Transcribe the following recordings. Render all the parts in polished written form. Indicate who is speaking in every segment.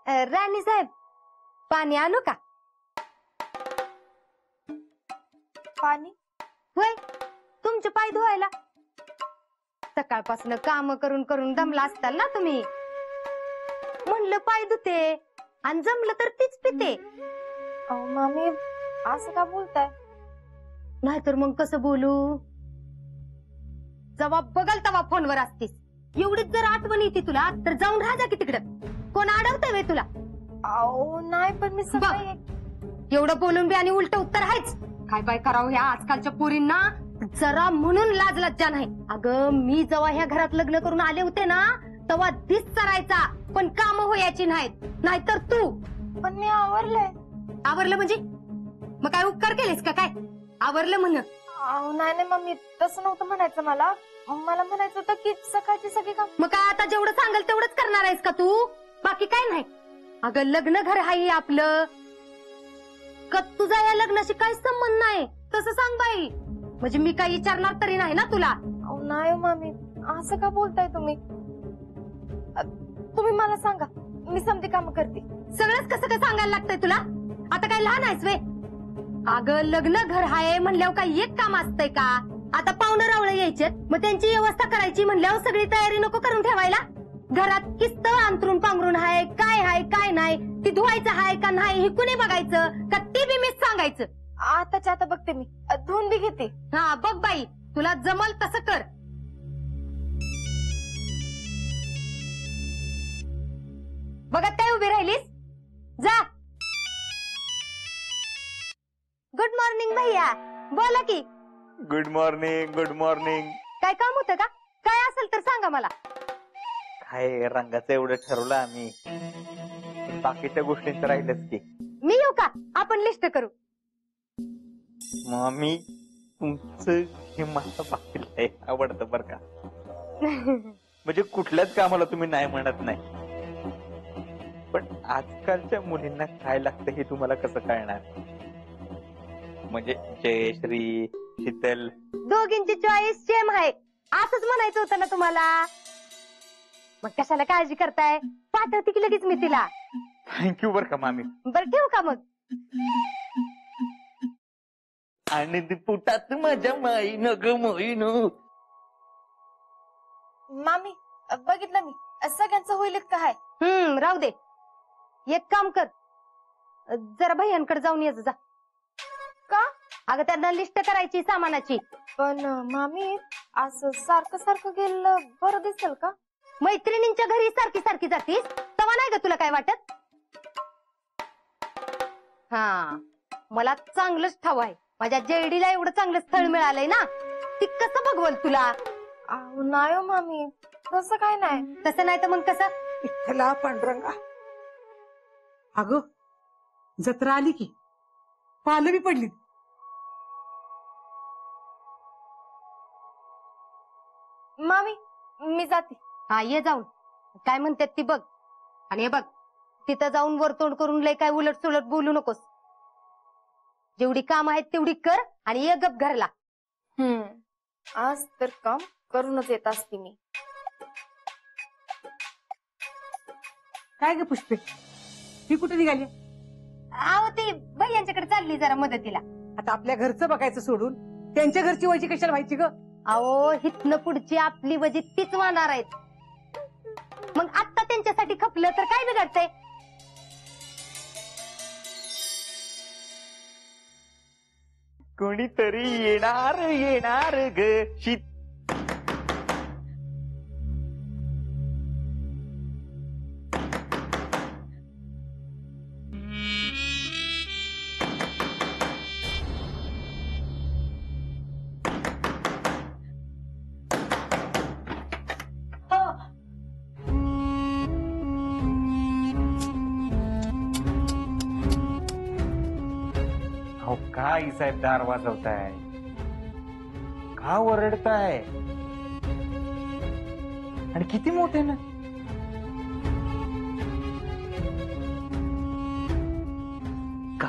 Speaker 1: राणी साहेब, पाणी आणू का?
Speaker 2: पाणी?
Speaker 1: होय, तुमचे पाय धुवायला. सकाळपासून काम करून करून दमला असताल ना तुम्ही. म्हणलं पाय धुते आणि जमलं तर तीच पिते.
Speaker 2: अहो मामी, असं का बोलताय?
Speaker 1: नाहीतर मग कसं बोलू? जेव्हा बघल तेव्हा फोनवर असतीस. एवढीच जर आठवण येते तुला तर जाऊन राहा की तिकडं. कोण अडवतंय वे तुला?
Speaker 2: अहो नाही, पण मी सकाळी
Speaker 1: एवढं बोलून बी आणि उलट उत्तर आहेच. काय बाय करावं ह्या आजकालच्या पोरींना जरा म्हणून लाज लज्जा नाही. अगं मी जेव्हा ह्या घरात लग्न करून आले होते ना तेव्हा दिस चरायचा, पण काम होयाची नाहीत. नाहीतर तू.
Speaker 2: पण मी आवरलंय.
Speaker 1: आवरलं म्हणजे? मग काय उपकार केलेस का काय? आवरलं म्हण.
Speaker 2: अहो नाही नाही मम्मी, तसं नव्हतं म्हणायचं मला. मला म्हणायचं होतं की सकाळची सगळी काम.
Speaker 1: मग काय आता जेवढं सांगेल तेवढंच करणार आहेस का तू? बाकी काय नाही. अगं लग्न घर आहे आपलं. का तुझा या लग्नाशी काही संबंध नाही तसं सांग बाई. म्हणजे मी काही विचारणार तरी नाही ना तुला.
Speaker 2: अहो नाही मामी, असं का बोलताय तुम्ही? तुम्ही मला सांगा, मी समधी काम करते.
Speaker 1: सगळंच कसं काय सांगायला लागतंय तुला? आता काय लहान आहेस वे? अगं लग्न घर आहे म्हणल्यावर काही एक काम असतंय का? आता पाहुणं रावळं यायचे, मग त्यांची व्यवस्था करायची म्हणल्यावर सगळी तयारी नको करून ठेवायला? घरात किस्त अंतरून पांघरून हाय, काय हाय काय नाही, ती धुवायचं हाय का नाही हे कुणी बघायचं का? ती बी मीच सांगायचं?
Speaker 2: आताच्या आता बघते मी, धुवून बी घेते.
Speaker 1: हा बघ बाई, तुला जमल तसं कर. बघत काय उभी राहिलीस? जा. गुड मॉर्निंग भैया, बोला की.
Speaker 3: Good morning, good morning.
Speaker 1: काय काम होतं का? काय असेल तर सांगा मला.
Speaker 3: काय रंगाचं एवढं ठरवलं आम्ही, बाकीच्या गोष्टींचं राहिलंच की.
Speaker 1: मी येऊ का? आपण लिस्ट करू.
Speaker 3: मम्मी तुमचं हे मला बाकीला आवडतं बर का. म्हणजे कुठल्याच कामाला तुम्ही नाही म्हणत नाही. पण आजकालच्या मुलींना काय लागतं हे तुम्हाला कसं कळणार? म्हणजे जयश्री, शीतल
Speaker 1: दोघींची चॉईस सेम आहे असंच म्हणायचं होतं ना तुम्हाला. मग कशाला काळजी करताय? पाठवते की लगेच मी तिला.
Speaker 3: थँक्यू बर का मामी.
Speaker 1: बरं ठेवू का मग?
Speaker 3: आणि पुटात माझ्या माईन ग मोईन.
Speaker 2: मामी बघितलं मी, सगळ्यांचं होईल इतकं आहे.
Speaker 1: राहू दे. एक काम कर, जरा भैयांकडे जाऊन ये जा.
Speaker 2: का?
Speaker 1: अगं त्यांना लिस्ट करायची सामानाची.
Speaker 2: पण मामी असं सारखं सारखं गेलं बरं दिसेल का?
Speaker 1: मैत्रिणींच्या घरी सारखी सारखी जातीस तेव्हा नाही ग तुला काय वाटत? हा, मला चांगलंच ठाव आहे. माझ्या जेडीला एवढं चांगलं स्थळ मिळालंय ना, ती कसं बघवल तुला?
Speaker 2: अहो नाही हो मामी, तसं काय नाही.
Speaker 1: तसं नाही तर मग कसं?
Speaker 4: विठ्ठला पांडुरंगा. अगं जत्रा आली की पालं बी पडली.
Speaker 2: मामी मी जाते.
Speaker 1: हा ये जाऊन. काय म्हणतात ती बघ. आणि हे बघ, तिथं जाऊन वरतोंड करून लय काय उलट सुलट बोलू नकोस. जेवढी काम आहेत तेवढी कर आणि ये गप घरला.
Speaker 2: आज तर काम करूनच येत असते मी.
Speaker 4: काय ग पुष्पे, ही कुठे निघाली?
Speaker 1: आहो ती भैयांच्याकडे चालली जरा मदतीला.
Speaker 4: आता आपल्या घरचं बघायचं सोडून त्यांच्या घरची व्हायची कशाला व्हायची ग?
Speaker 1: अहो हितनं पुढची आपली वजी तीच वाहणार आहेत. मग आत्ता त्यांच्यासाठी खपलं तर काय बिघडतंय?
Speaker 3: कोणीतरी येणार येणार ग शीत. का आई साहेब दार वाजवताय? का ओरडताय? आणि किती मोठे ना. का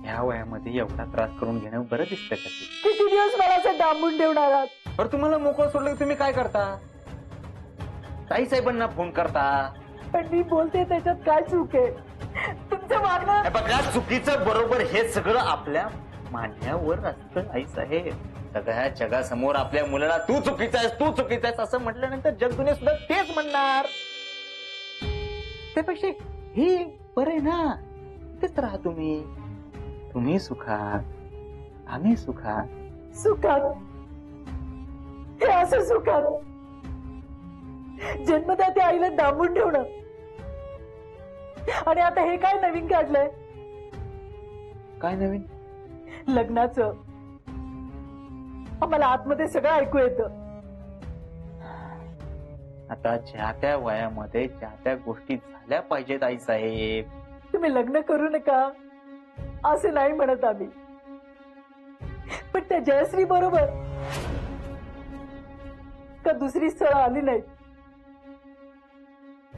Speaker 3: ह्या वयामध्ये एवढा त्रास करून घेणं बरं दिसतं का?
Speaker 4: किती दिवस मला असं डांबून ठेवणार आहात?
Speaker 3: बरं तुम्हाला मोकळं सोडलं की तुम्ही काय करता? ताई साहेबांना फोन करता,
Speaker 4: पण मी बोलते त्याच्यात काय चूक आहे? तुमचं वागणं
Speaker 3: हे बघा, चुकीचं बरोबर हे सगळं आपल्या मान्यावर असतं आई साहेब. सगळ्या जगासमोर आपल्या मुलाला तू चुकीचा आहेस, तू चुकीचा आहेस असं म्हटल्यानंतर जग दुनिया सुद्धा तेच म्हणणार. त्यापेक्षा हे बरं आहे ना, तेच राहा तुम्ही. तुम्ही सुखात, आम्ही सुखात.
Speaker 4: सुखात, हे असं सुखात जन्मदात्या आईला दाबून ठेवणं, आणि आता हे काय नवीन काढलंय?
Speaker 3: काय नवीन?
Speaker 4: लग्नाचं. आम्हाला आतमध्ये सगळं ऐकू येतं.
Speaker 3: आता ज्या त्या वयामध्ये ज्या त्या गोष्टी झाल्या पाहिजेत आई साहेब.
Speaker 4: तुम्ही लग्न करू नका असं नाही म्हणत आम्ही, पण त्या जयश्री बरोबर का दुसरी स्थळ आली नाहीत,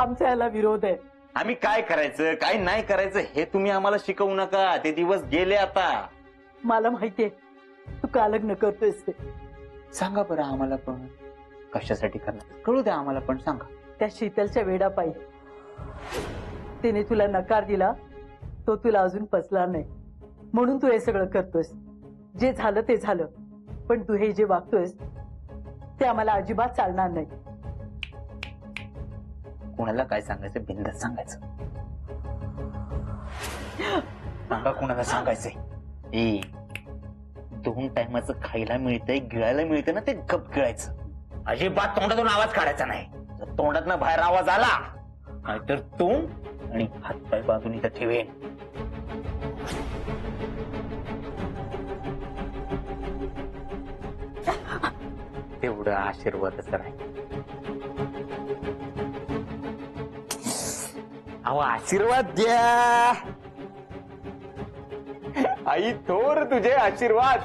Speaker 4: आमचा याला विरोध आहे.
Speaker 3: आम्ही काय करायचं काय नाही करायचं हे तुम्ही आम्हाला शिकवू नका. ते दिवस गेले आता.
Speaker 4: मला माहितीये तू का लग्न करतोयस ते.
Speaker 3: सांगा बरं आम्हाला पण कशासाठी करणार, कळू द्या आम्हाला पण, सांगा.
Speaker 4: त्या शीतलच्या वेडापायी तिने तुला नकार दिला, तो तुला अजून पचला नाही म्हणून तू हे सगळं करतोयस. जे झालं ते झालं, पण तू हे जे वागतोयस ते आम्हाला अजिबात चालणार नाही.
Speaker 3: कोणाला काय सांगायचं बिंदास सांगायचं. सांगा कोणाला सांगायचंय. 2 टायमाचं खायला मिळतंय, गिळायला मिळतंय ना, ते गप गिळायचं. अजिबात तोंडातून आवाज काढायचा नाही. जर तोंडातनं बाहेर आवाज आला नाहीतर तोंड आणि हातपाय बांधून इथं ठेवेन. तेवढं आशीर्वादच राहील. अहो आशीर्वाद द्या आई, थोर तुझे आशीर्वाद.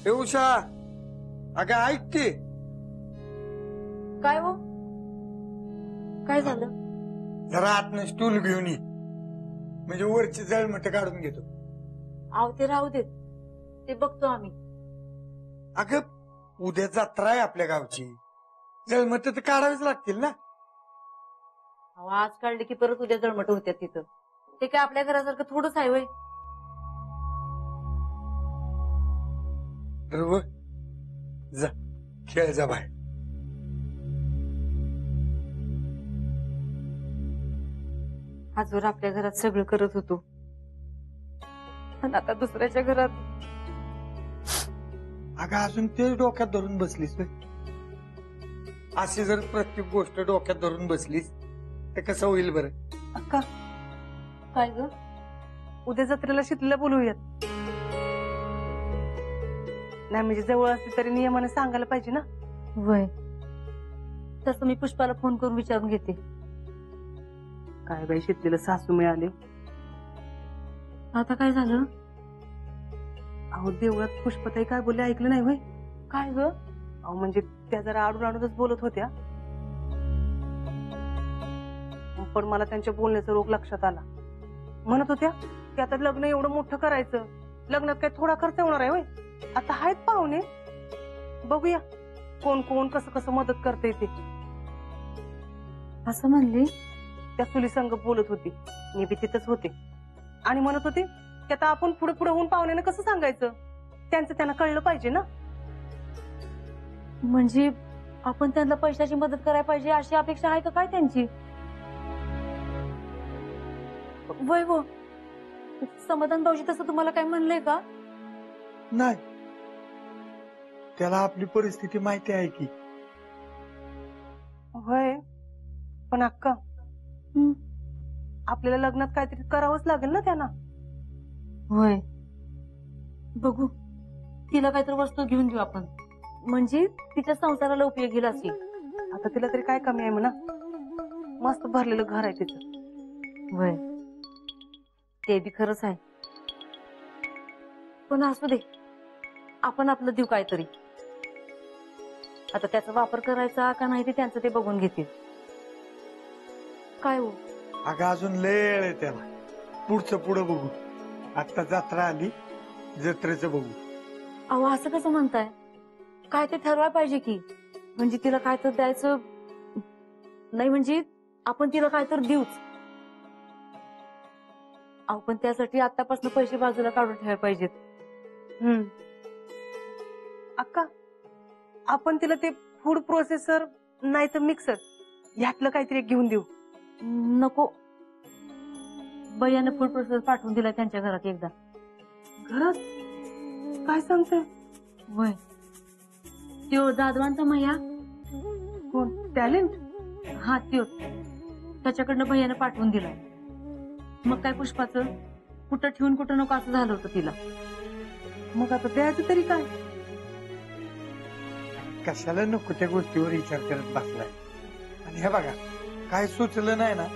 Speaker 5: उषा, अगं ऐक की.
Speaker 2: काय हो, काय झालं?
Speaker 5: जरा आतनं स्टूल घेऊन ये, म्हणजे वरची जळमट काढून घेतो.
Speaker 2: आव ते राहू देत, ते बघतो आम्ही.
Speaker 5: अगं उद्या जत्रा आहे आपल्या गावची, जळमट तर काढावीच लागतील ना.
Speaker 2: अहो आज काढले की परत उद्या जळमट होत्या तिथं. ते काय आपल्या घरासारखं थोडंच आहे वय.
Speaker 5: बरोबर, जा खेळ जा बाहेर.
Speaker 2: आजवर आपल्या घरात सगळं करत होतो, पण आता दुसऱ्याच्या घरात.
Speaker 5: अगं अजून तेच डोक्यात धरून बसलीस. अशी जर प्रत्येक गोष्ट डोक्यात धरून बसलीस तर कसं होईल बरं?
Speaker 4: अक्का,
Speaker 2: काय ग?
Speaker 4: उद्या जत्रेला शीतलला बोलवूयात. नाही म्हणजे जवळ असते तरी नियमाने सांगायला पाहिजे ना.
Speaker 2: वय तसं मी पुष्पाला फोन करून विचारून घेते.
Speaker 4: काय बाई, शीतलीला सासू मिळाले.
Speaker 2: आता काय झालं?
Speaker 4: अहो देवळात पुष्पताई काय बोलले ऐकलं नाही होय?
Speaker 2: काय ग?
Speaker 4: अहो म्हणजे त्या जरा आडून आडूनच बोलत होत्या, पण मला त्यांच्या बोलण्याचा रोग लक्षात आला. म्हणत होत्या की आता लग्न एवढं मोठं करायचं, लग्नात काय थोडा खर्च होणार आहे होय? आता आहेत पाहुणे, बघूया कोण कोण कसं कसं मदत करते ते.
Speaker 2: असं म्हणली?
Speaker 4: त्या चुली संघ बोलत होती, मी बी तिथंच होते, आणि म्हणत होते की आता आपण पुढे पुढे होऊन पाहुण्याने कसं सांगायचं, त्यांचं त्यांना कळलं पाहिजे ना.
Speaker 2: म्हणजे आपण त्यांना पैशाची मदत करायला पाहिजे अशी अपेक्षा आहे का काय त्यांची? वय हो, समाधान भाऊजी तसं तुम्हाला काय म्हणलंय का?
Speaker 5: नाही, त्याला आपली परिस्थिती माहिती आहे की.
Speaker 4: होय, पण अक्का आपल्याला लग्नात काहीतरी करावंच लागेल ना त्यांना.
Speaker 2: होय, बघू तिला काहीतरी वस्तू घेऊन देऊ आपण, म्हणजे तिच्या संसाराला उपयोगी असेल.
Speaker 4: आता तिला तरी काय कमी आहे म्हणा, मस्त भरलेलं घर आहे तिचं.
Speaker 2: होय, ते बी खरंच आहे, पण असू दे, आपण आपलं देऊ काहीतरी. आता त्याचा वापर करायचा का नाही ते त्यांचं ते बघून घेतील. काय हो?
Speaker 5: अगं अजून लय वेळ आहे त्याला. पुढचं पुढं बघू. आता जत्रा आली, जत्रेचं बघू.
Speaker 2: अहो असं कसं म्हणताय? काय ते ठरवायला पाहिजे की, म्हणजे तिला काय तर द्यायचं नाही, म्हणजे आपण तिला काय तर देऊच. अहो पण त्यासाठी आतापासून पैसे बाजूला काढून ठेवायला पाहिजेत.
Speaker 6: अक्का, आपण तिला ते फूड प्रोसेसर नाही तर मिक्सर यातलं काहीतरी एक घेऊन देऊ.
Speaker 2: नको, भैयानं फूड प्रोसेस पाठवून दिला त्यांच्या घरात एकदा.
Speaker 6: घरात? काय सांगताय?
Speaker 2: होय, त्यो जाधवांचा मैया.
Speaker 6: कोण? टॅलेंट?
Speaker 2: हा त्योच. त्याच्याकडनं भैयानं पाठवून दिला. मग काय पुष्पाचं कुठं ठेवून कुठं नको असं झालं होतं तिला.
Speaker 6: मग आता द्यायचं तरी काय?
Speaker 5: कशाला नको त्या गोष्टीवर विचार करत बसलाय. आणि हे बघा, काय सुचलं नाही ना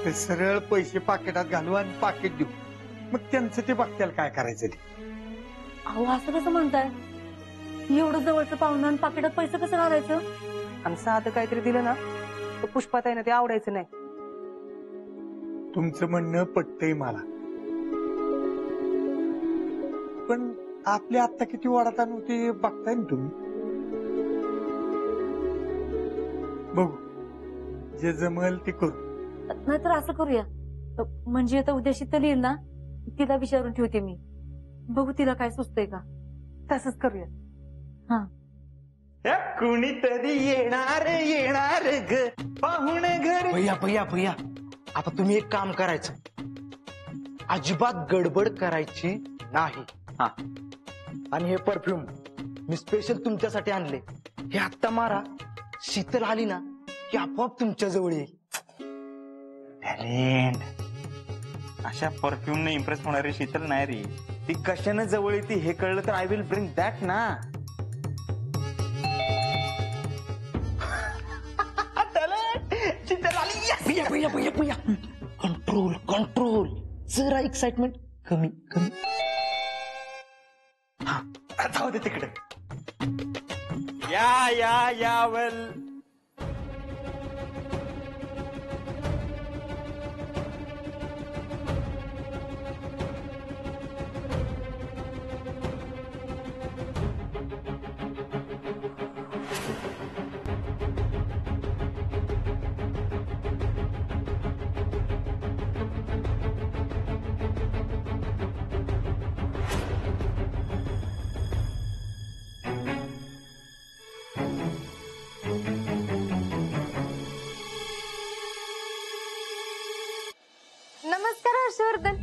Speaker 5: तर सरळ पैसे पाकिटात घालू आणि पाकिट देऊ. मग त्यांचं ते बघत्याला काय करायचं ते.
Speaker 2: अहो असं कसं म्हणताय? एवढं जवळचं पाहुणं आणि पाकिटात पैसे कसं घालायचं?
Speaker 6: आणि साधं काहीतरी दिलं ना तर पुष्पाताईनं ते आवडायचं नाही.
Speaker 5: तुमचं म्हणणं पटतंय मला, पण आपली आत्ता किती वाढत नव्हती बघताय ना तुम्ही. बघू, जे जमल ते करू.
Speaker 2: नाहीतर असं करूया, म्हणजे आता उद्या शीतल येईल ना, तिला विचारून ठेवते मी. बघू तिला काय सुचतंय का.
Speaker 6: तसंच करूया.
Speaker 3: कुणीतरी येणार ग पाहुणे घर.
Speaker 7: भैया आता तुम्ही एक काम करायचं, अजिबात गडबड करायची नाही.
Speaker 3: हा.
Speaker 7: आणि हे परफ्यूम मी स्पेशल तुमच्यासाठी आणले. हे आत्ता मारा, शीतल आली ना की आपोआप तुमच्या जवळ येईल.
Speaker 3: टॅलेंट. अशा परफ्यूमने इम्प्रेस होणारी शीतल नाही रे. ती कशाने जवळ येते हे कळलं तर आय विल ब्रिंग दॅट ना. शीतल आली.
Speaker 7: भैया कंट्रोल जरा एक्साइटमेंट कमी.
Speaker 3: हा, जाऊ दे तिकडे. या वेल.
Speaker 1: नमस्कार हर्षवर्धन.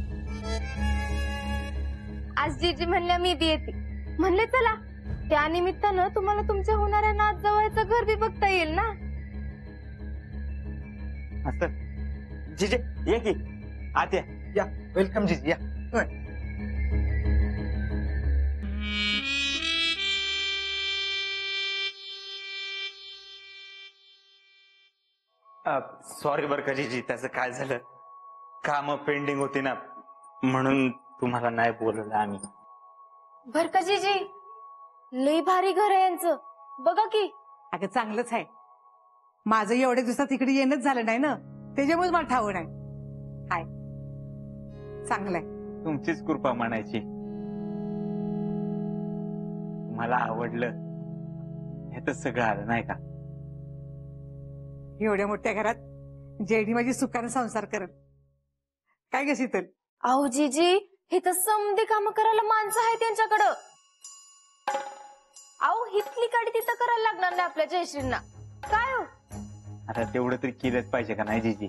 Speaker 1: आज जीजी म्हणल्या मी बी येते. म्हणले चला, त्या निमित्तानं तुम्हाला तुमच्या होणाऱ्या नात जवळचं घर बी बघता येईल ना.
Speaker 3: असं जिजे ये की आत
Speaker 7: या वेलकम जीजी या.
Speaker 3: सॉरी बर का जीजी, त्याचं काय झालं, काम पेंडिंग होती ना म्हणून तुम्हाला नाही बोलवलं आम्ही.
Speaker 1: बर का जीजी, लई भारी घर आहे यांचं, बघा की.
Speaker 6: अगं चांगलंच आहे. माझं एवढ्या दिवसात इकडे येणंच झालं नाही ना, त्याच्यामुळे मला ठाव नाही. हाय, चांगलंय.
Speaker 3: तुमचीच कृपा म्हणायची. मला आवडलं हे तर सगळं आलं नाही का.
Speaker 6: एवढ्या मोठ्या घरात जेडी माझी सुखानं संसार करत. काय ग शीतल?
Speaker 1: अहो जीजी, हे तर समधी काम करायला माणसं आहे त्यांच्याकडं. अहो हितली काडी तिथं करायला लागणार नाही आपल्या जयश्रींना. काय हो,
Speaker 3: आता तेवढं तरी केलंच पाहिजे का नाही जीजी.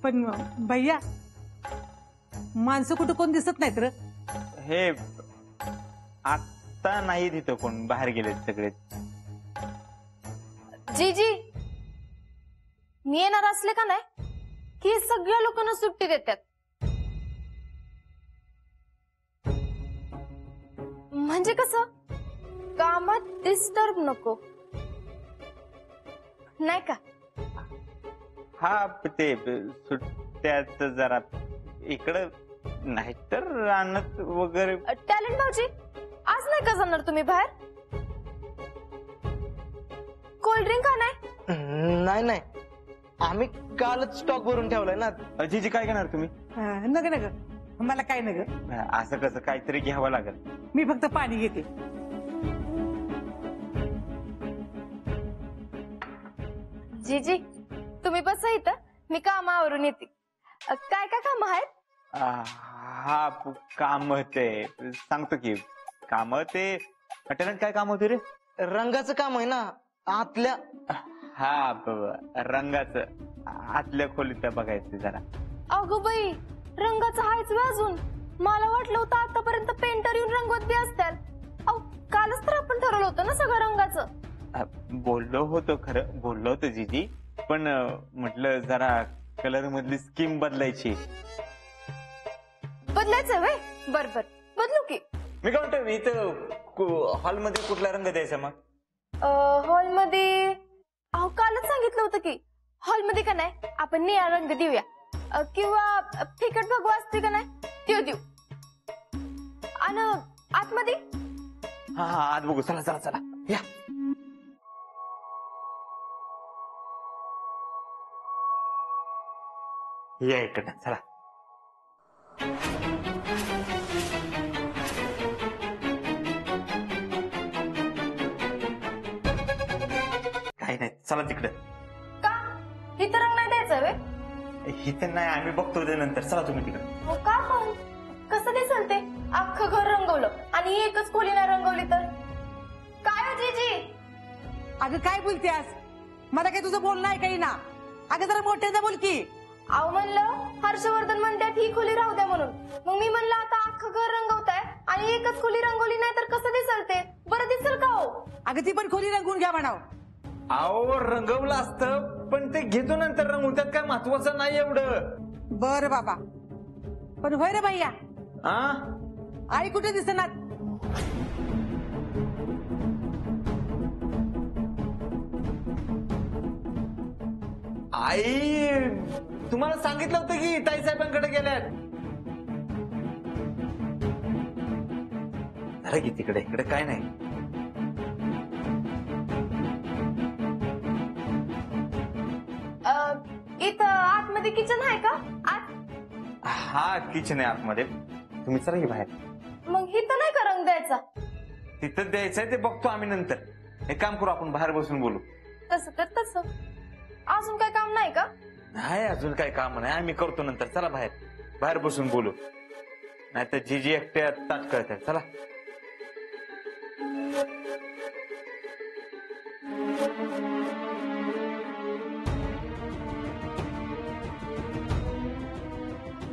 Speaker 6: पण भैया, माणसं कुठं कोण दिसत नाहीत र.
Speaker 3: हे आता नाही तिथं कोण, बाहेर गेले सगळे.
Speaker 1: जीजी, मी येणार असले का नाही की हे सगळ्या लोकांना सुट्टी देतात. म्हणजे कसं, कामात डिस्टर्ब नको, नाही का.
Speaker 3: हा ते सुट्ट्याच जरा इकडं नाही तर रानात वगैरे.
Speaker 1: टॅलेंट भाऊजी, आज नाही का जाणार तुम्ही बाहेर? कोल्ड्रिंक का नाही?
Speaker 7: नाही आम्ही कालच स्टॉक भरून ठेवलाय ना.
Speaker 3: जीजी काय करणार तुम्ही?
Speaker 6: नग मला काय न ग,
Speaker 3: असं कसं काहीतरी घ्यावं लागेल.
Speaker 6: मी फक्त पाणी घेते.
Speaker 1: जीजी तुम्ही बसा इथं, मी कामावरून येते. काय काय काम आहेत?
Speaker 3: हा काम ते सांगतो की. काम ते अचानक काय काम होते रे?
Speaker 7: रंगाचं काम आहे ना आतल्या.
Speaker 3: हा रंगाचं आतल्या खोलीत बघायचं जरा.
Speaker 1: अगो बाई, रंगाचं हायच व्हय अजून. मला वाटलं होतं आतापर्यंत पेंटर येऊन रंगवत बी असतात. अहो कालच तर आपण ठरवलं होतं ना सगळं रंगाचं.
Speaker 3: बोललो होतो, खरं बोललो होतो जीजी, पण म्हटलं जरा कलर मधली स्कीम बदलायची.
Speaker 1: बदलायचं व्हय? बर बर बदलू की.
Speaker 3: मी काय म्हणतो, इथं हॉलमध्ये कुठला रंग द्यायचा मग?
Speaker 1: हॉलमध्ये अहो कालच सांगितलं होतं की हॉलमध्ये का नाही आपण निळा रंग देऊया, किंवा फिकट भगवा असते का नाही तो देऊ. आणि आतमध्ये
Speaker 3: हा आत बघू. चला चला चला या. या इकडं चला. काही नाही, चला तिकडं.
Speaker 1: का इथं रंग नाही द्यायचा व्हय?
Speaker 3: इथं नाही, आम्ही बघतो ते नंतर. चला तुम्ही तिकडं.
Speaker 1: हो का पण कसं नाही चालते? अख्खं घर रंगवलं आणि एकच खोली नाही रंगवली तर काय हो जीजी?
Speaker 6: अगं काय बोलतेस? मला काय तुझं बोलणं आहे काही ना. अगं जरा मोठ्याचं बोल की.
Speaker 1: अहो म्हणलं हर्षवर्धन म्हणतात ही खोली राहू द्या म्हणून, मग मी म्हणलं आता अख्खं घर रंगवताय आणि एकच खोली रंगवली नाही तर कसं दिसल ते? बरं दिसल का हो?
Speaker 6: अगं ती पण खोली रंगवून घ्या म्हणाव.
Speaker 3: अहो रंगवलं असतं, पण ते घेतो नंतर रंगवून, त्यात काय महत्वाचं नाही एवढं.
Speaker 6: बर बाबा, पण होय रे भैया,
Speaker 3: हा
Speaker 6: आई कुठे दिसणार?
Speaker 3: आई तुम्हाला सांगितलं होतं की ताई साहेबांकडे गेल्यात. अरे की तिकडे, इकडे काय नाही.
Speaker 1: इथं आतमध्ये किचन आहे का? आत
Speaker 3: हा किचन आहे आतमध्ये. तुम्ही चला की बाहेर.
Speaker 1: मग इथं नाही का रंग द्यायचा?
Speaker 3: तिथं द्यायचंय ते बघतो आम्ही नंतर. एक काम करू, आपण बाहेर बसून बोलू.
Speaker 1: तसं तर तसं. अजून काय काम नाही का?
Speaker 3: नाही अजून काय काम नाही, आम्ही करतो नंतर. चला बाहेर, बाहेर बसून बोलू. नाहीतर जीजी एकट्या ताट कळतात. चला.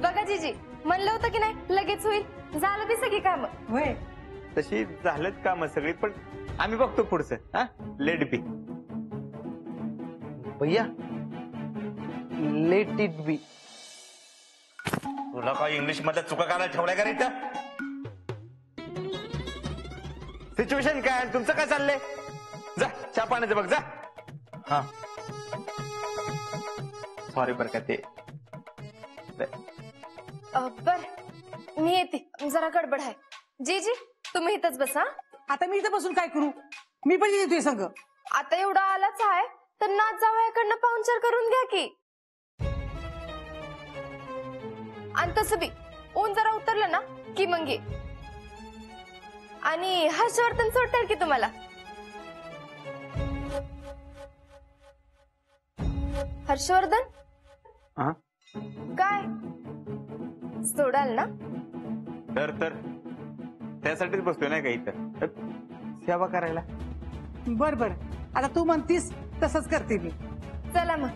Speaker 1: बघा जीजी, म्हणलं होतं की नाही लगेच होईल. झालं ती सगळी काम.
Speaker 6: होय,
Speaker 3: तशी झालंच काम सगळी, पण आम्ही बघतो पुढचं. हा लेट बी.
Speaker 7: भैया लेट इट बी.
Speaker 3: तुला काय इंग्लिश मध्ये चुका करायला ठेवलाय का रे इथं? सिच्युएशन काय आणि तुमचं काय चाललंय? जा चहा पाण्याचं बघ जा. हा सॉरी बरं का ते.
Speaker 1: बर मी येते, जरा गडबड आहे. जीजी तुम्ही इथंच बसा.
Speaker 6: आता मी इथं बसून काय करू? मी पण येतोय संग.
Speaker 1: आता एवढा आलाच आहे तर नाच जावयाकडनं पाहुणचार करून घ्या की. आणि तसं बी ऊन जरा उतरलं ना की मग ये. आणि हर्षवर्धन सोडतील की तुम्हाला. हर्षवर्धन
Speaker 3: हा?
Speaker 1: काय सोडाल ना?
Speaker 3: तर त्यासाठीच बसतोय नाही का इथं, सेवा करायला.
Speaker 6: बर बर, आता तू म्हणतीस तसंच करते मी.
Speaker 1: चला मग.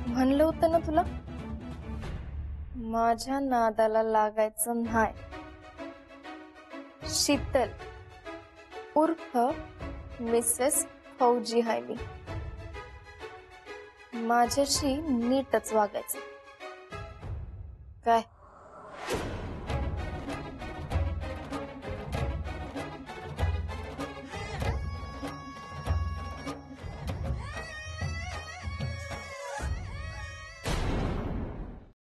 Speaker 1: म्हणलं होतं ना तुला, माझ्या नादाला लागायचं नाही. शीतल उर्फ मिसेस फौजी हाय मी. माझ्याशी नीटच वागायचं. काय